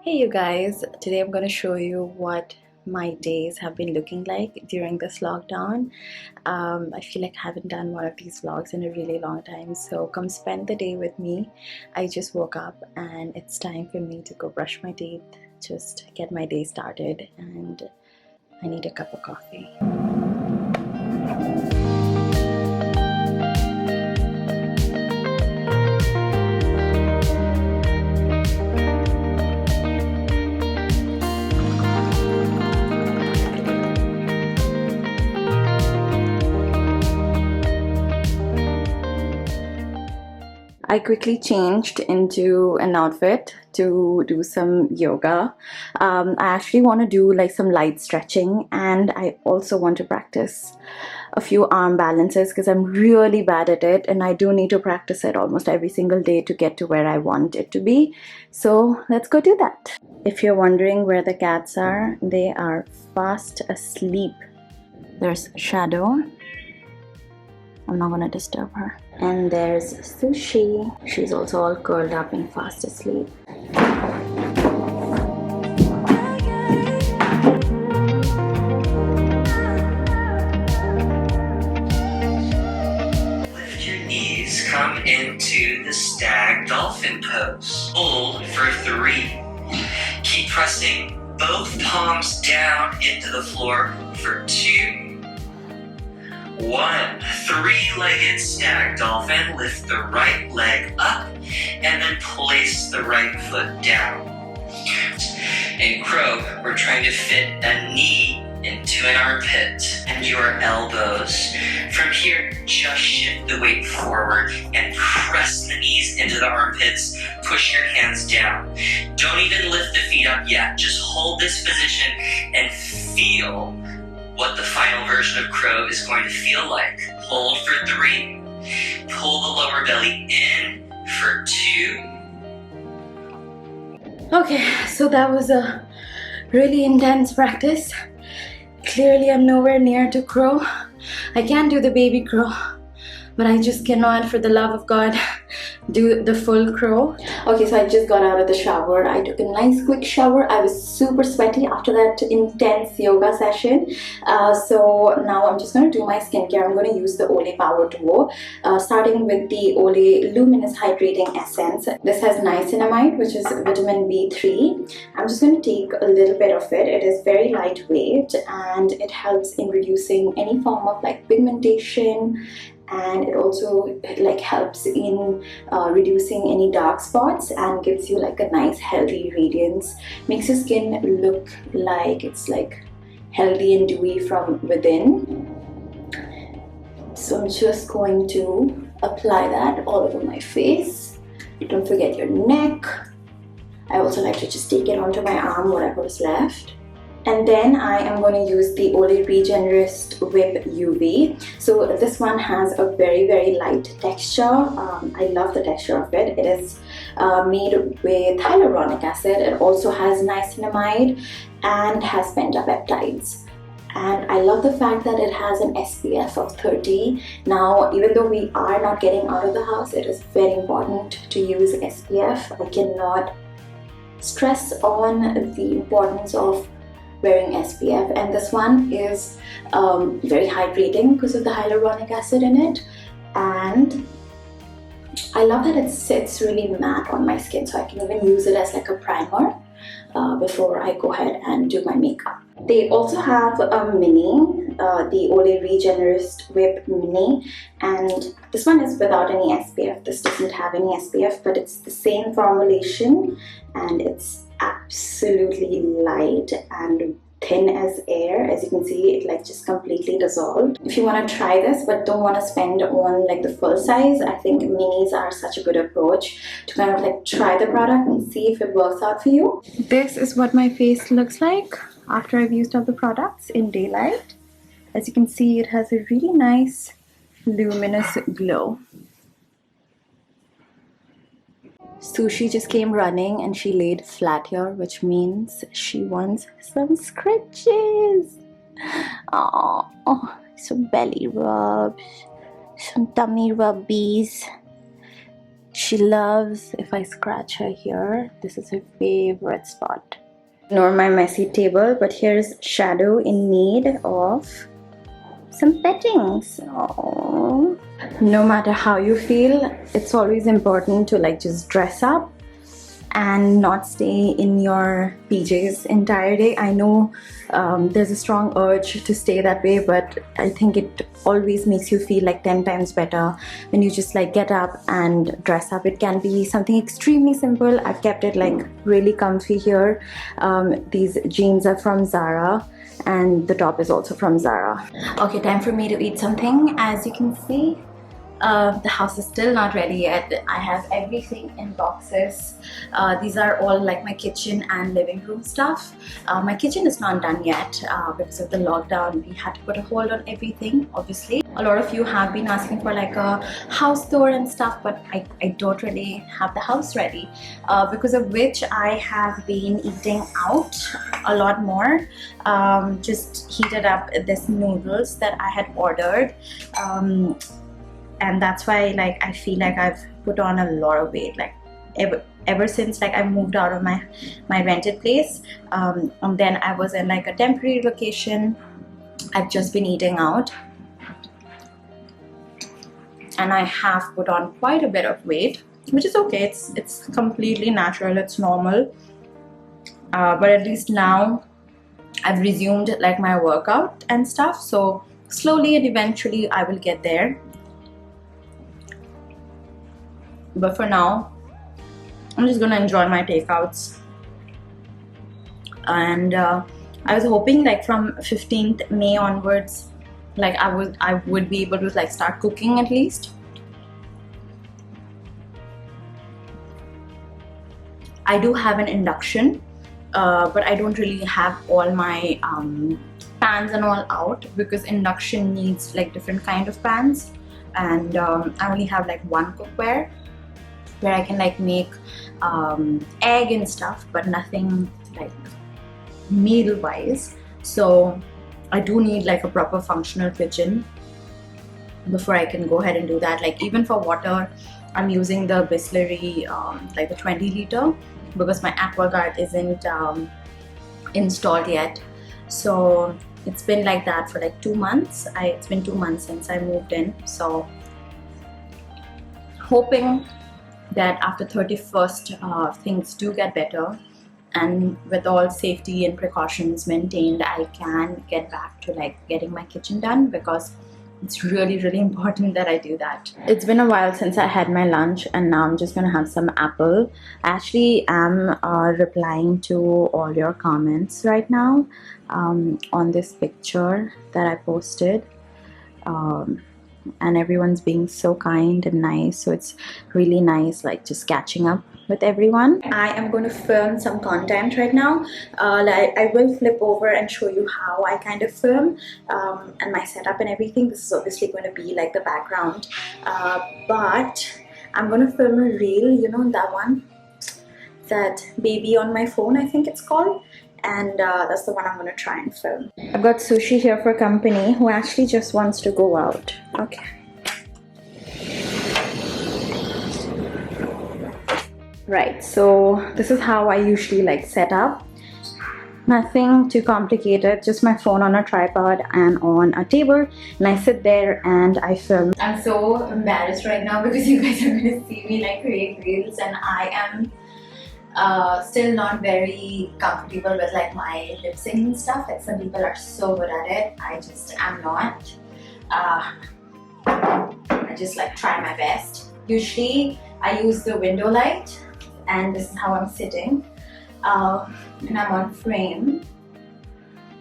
Hey you guys, today I'm going to show you what my days have been looking like during this lockdown. I feel like I haven't done one of these vlogs in a really long time, so come spend the day with me. I just woke up and it's time for me to go brush my teeth, just get my day started, and I need a cup of coffee. I quickly changed into an outfit to do some yoga. I actually want to do like some light stretching, and I also want to practice a few arm balances because I'm really bad at it, and I do need to practice it almost every single day to get to where I want it to be. So let's go do that. If you're wondering where the cats are, they are fast asleep. There's Shadow. I'm not gonna disturb her. And there's Sushi. She's also all curled up and fast asleep. Put your knees, come into the stag dolphin pose. Hold for 3. Keep pressing both palms down into the floor for 2. 1. 3-legged stag dolphin. Lift the right leg up and then place the right foot down. In crow, we're trying to fit a knee into an armpit and your elbows. From here, just shift the weight forward and press the knees into the armpits. Push your hands down. Don't even lift the feet up yet. Just hold this position and feel what the final version of crow is going to feel like. Hold for 3. Pull the lower belly in for 2. Okay, so that was a really intense practice. Clearly I'm nowhere near to crow. I can do the baby crow, but I just cannot, for the love of God, do the full crow. Okay, so I just got out of the shower. I took a nice quick shower. I was super sweaty after that intense yoga session. So now I'm just going to do my skincare. I'm going to use the Olay Power Duo, starting with the Olay Luminous Hydrating Essence. This has niacinamide, which is vitamin B3. I'm just going to take a little bit of it. It is very lightweight and it helps in reducing any form of like pigmentation, and it also like helps in reducing any dark spots and gives you like a nice healthy radiance. Makes your skin look like it's like healthy and dewy from within. So I'm just going to apply that all over my face. Don't forget your neck. I also like to just take it onto my arm, whatever is left. And then I am going to use the Olay Regenerist Whip UV. So this one has a very light texture. I love the texture of it. It is made with hyaluronic acid. It also has niacinamide and has pentapeptides. And I love the fact that it has an SPF of 30. Now, even though we are not getting out of the house, it is very important to use SPF. I cannot stress on the importance of wearing SPF, and this one is very hydrating because of the hyaluronic acid in it, and I love that it sits really matte on my skin, so I can even use it as like a primer before I go ahead and do my makeup. They also have a mini, the Olay Regenerist Whip Mini, and this one is without any SPF. This doesn't have any SPF, but it's the same formulation and it's absolutely light and thin as air. As you can see, it like just completely dissolved. If you want to try this but don't want to spend on like the full size, I think minis are such a good approach to kind of like try the product and see if it works out for you. This is what my face looks like after I've used all the products in daylight. As you can see, it has a really nice luminous glow. Sushi just came running and she laid flat here, which means she wants some scratches. Oh, some belly rubs, some tummy rubbies. She loves if I scratch her here. This is her favorite spot. Ignore my messy table, but here's Shadow in need of some petting. So no matter how you feel, it's always important to like just dress up and not stay in your PJs entire day. I know there's a strong urge to stay that way, but I think it always makes you feel like 10 times better when you just like get up and dress up. It can be something extremely simple. I've kept it like really comfy here. These jeans are from Zara and the top is also from Zara. Okay, time for me to eat something. As you can see, the house is still not ready yet. I have everything in boxes. These are all like my kitchen and living room stuff. My kitchen is not done yet because of the lockdown. We had to put a hold on everything, obviously. A lot of you have been asking for like a house tour and stuff, but I don't really have the house ready, because of which I have been eating out a lot more. Just heated up this noodles that I had ordered. And that's why like I feel like I've put on a lot of weight, like ever since like I moved out of my rented place, and then I was in like a temporary location. I've just been eating out and I have put on quite a bit of weight, which is okay. It's completely natural, it's normal, but at least now I've resumed like my workout and stuff, so slowly and eventually I will get there. But for now, I'm just gonna enjoy my takeouts. And I was hoping like from 15th May onwards, like I would be able to like start cooking at least. I do have an induction, but I don't really have all my pans and all out, because induction needs like different kind of pans, and I only have like one cookware where I can like make egg and stuff, but nothing like meal wise. So I do need like a proper functional kitchen before I can go ahead and do that. Like even for water, I'm using the Debasree like the 20 liter, because my AquaGuard isn't installed yet. So it's been like that for like 2 months. It's been 2 months since I moved in, so hoping that after 31st things do get better, and with all safety and precautions maintained, I can get back to like getting my kitchen done, because it's really important that I do that. It's been a while since I had my lunch, and now I'm just gonna have some apple. I actually am replying to all your comments right now on this picture that I posted. And everyone's being so kind and nice, so it's really nice like just catching up with everyone. I am going to film some content right now. Like I will flip over and show you how I kind of film, and my setup and everything. This is obviously going to be like the background, but I'm going to film a reel, you know, that one, that baby on my phone, I think it's called. And that's the one I'm going to try and film. I've got Sushi here for company, who actually just wants to go out. Okay. Right, so this is how I usually like set up. Nothing too complicated, just my phone on a tripod and on a table, and I sit there and I film. I'm so embarrassed right now because you guys are going to see me like create reels, and I am still not very comfortable with like my lip syncing stuff. Like some people are so good at it, I just am not. I just like try my best. Usually I use the window light, and this is how I'm sitting, and I'm on frame.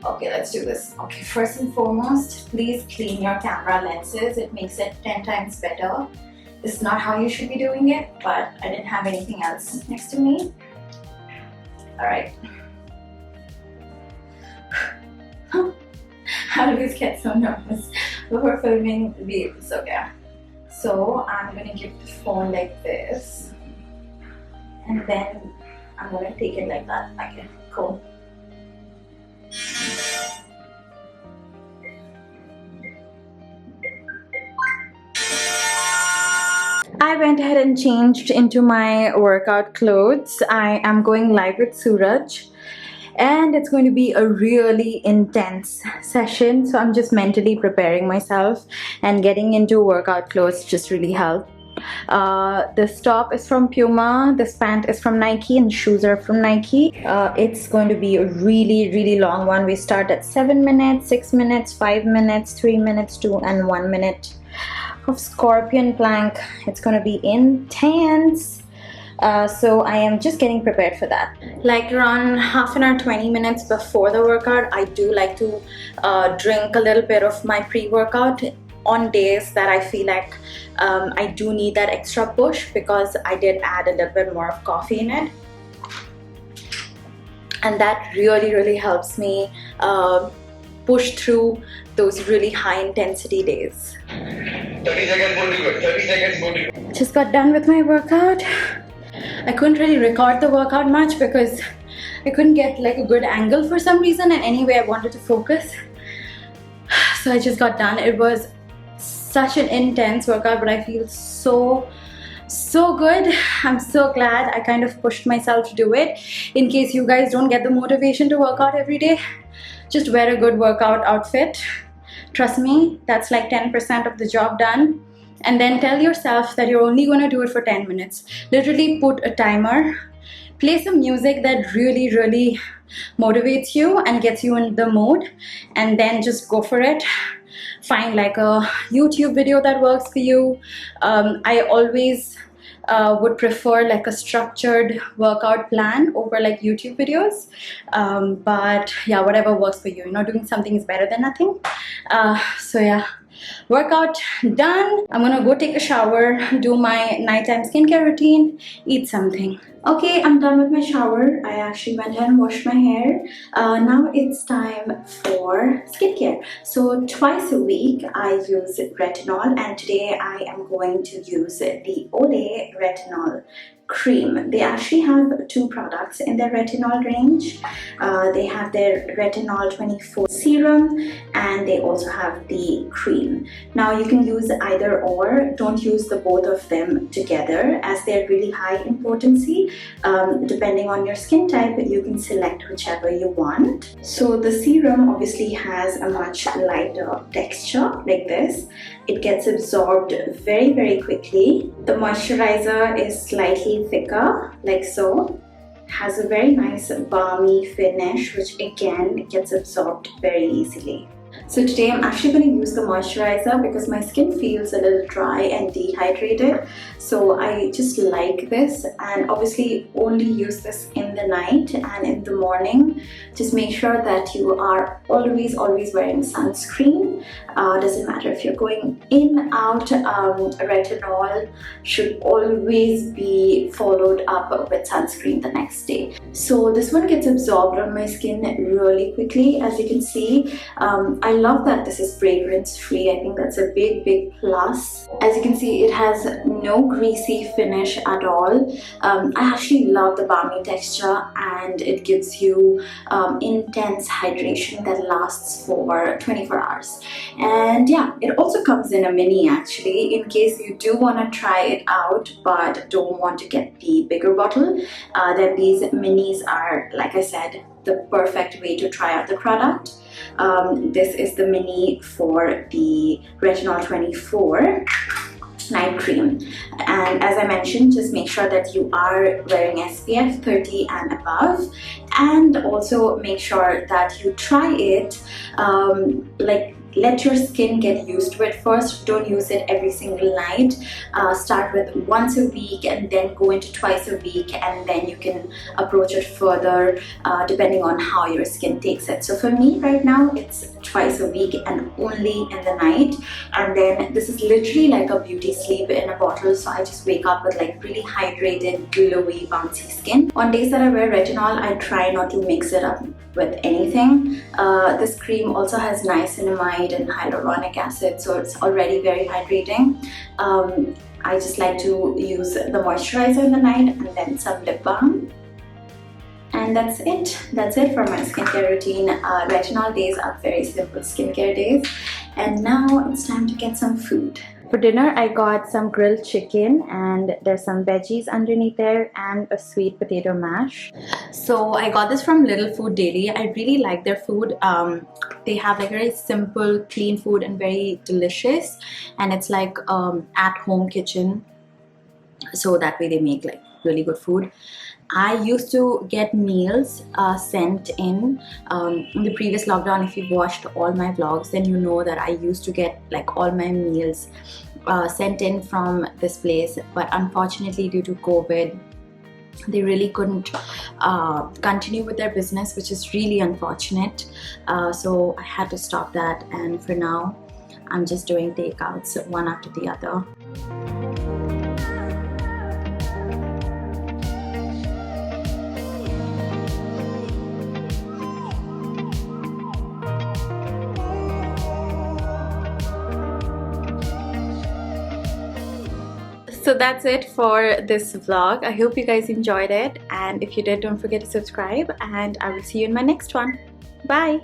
Okay, let's do this. Okay, first and foremost, please clean your camera lenses. It makes it 10 times better. This is not how you should be doing it, but I didn't have anything else next to me. Alright. I always get so nervous before filming reels. Okay. So I'm going to give the phone like this, and then I'm going to take it like that. Okay, cool. I went ahead and changed into my workout clothes. I am going live with Suraj, and it's going to be a really intense session, so I'm just mentally preparing myself, and getting into workout clothes just really helped. This top is from Puma, this pant is from Nike, and shoes are from Nike. It's going to be a really long one. We start at 7 minutes, 6 minutes, 5 minutes, 3 minutes, 2 and 1 minute of scorpion plank. It's going to be intense. So I am just getting prepared for that. Like around half an hour, 20 minutes before the workout, I do like to drink a little bit of my pre-workout on days that I feel like I do need that extra push, because I did add a little bit more of coffee in it, and that really helps me push through those really high intensity days. 30 seconds, go to it. 30 seconds, go to it. Just got done with my workout. I couldn't really record the workout much because I couldn't get like a good angle for some reason, and anyway I wanted to focus, so I just got done. It was such an intense workout, but I feel so good. I'm so glad I kind of pushed myself to do it. In case you guys don't get the motivation to work out every day, just wear a good workout outfit. Trust me, that's like 10% of the job done. And then tell yourself that you're only going to do it for 10 minutes. Literally put a timer, play some music that really motivates you and gets you in the mood, and then just go for it. Find like a YouTube video that works for you. I always would prefer like a structured workout plan over like YouTube videos, but yeah, whatever works for you. Doing something is better than nothing. So yeah, workout done. I'm gonna go take a shower, do my nighttime skincare routine, eat something. Okay, I'm done with my shower. I actually went ahead and washed my hair. Now it's time for skincare. So twice a week I use retinol, and today I am going to use the Olay Retinol Cream. They actually have two products in their retinol range. They have their Retinol 24 serum, and they also have the cream. Now you can use either or. Don't use the both of them together, as they're really high in potency. Depending on your skin type, you can select whichever you want. So the serum obviously has a much lighter texture like this. It gets absorbed very quickly. The moisturizer is slightly thicker, like so. Has a very nice balmy finish, which again gets absorbed very easily. So today I'm actually going to use the moisturizer because my skin feels a little dry and dehydrated. So I just like this, and obviously only use this in the night and in the morning. Just make sure that you are always wearing sunscreen. Doesn't matter if you're going in, out. Retinol should always be followed up with sunscreen the next day. So this one gets absorbed on my skin really quickly, as you can see. I love that this is fragrance free. I think that's a big plus. As you can see, it has no greasy finish at all. I actually love the balmy texture, and it gives you intense hydration that lasts for 24 hours. And yeah, it also comes in a mini actually, in case you do want to try it out but don't want to get the bigger bottle. Then these minis are, like I said, the perfect way to try out the product. This is the mini for the Retinol 24 night cream, and as I mentioned, just make sure that you are wearing SPF 30 and above, and also make sure that you try it let your skin get used to it first. Don't use it every single night. Start with once a week and then go into twice a week, and then you can approach it further depending on how your skin takes it. So for me right now, it's twice a week and only in the night. And then this is literally like a beauty sleep in a bottle, so I just wake up with like really hydrated, glowy, bouncy skin. On days that I wear retinol, I try not to mix it up with anything. This cream also has niacinamide and hyaluronic acid, so it's already very hydrating. I just like to use the moisturizer in the night and then some lip balm. And that's it for my skincare routine. Retinol days are very simple skincare days. And now it's time to get some food. For dinner, I got some grilled chicken and there's some veggies underneath there and a sweet potato mash. So I got this from Little Food Daily. I really like their food. They have like very simple, clean food and very delicious. And it's like at-home kitchen. So that way they make like really good food. I used to get meals sent in the previous lockdown. If you've watched all my vlogs, then you know that I used to get like all my meals sent in from this place. But unfortunately, due to COVID, they really couldn't continue with their business, which is really unfortunate. So I had to stop that, and for now, I'm just doing takeouts one after the other. So that's it for this vlog. I hope you guys enjoyed it, and if you did, don't forget to subscribe, and I will see you in my next one. Bye.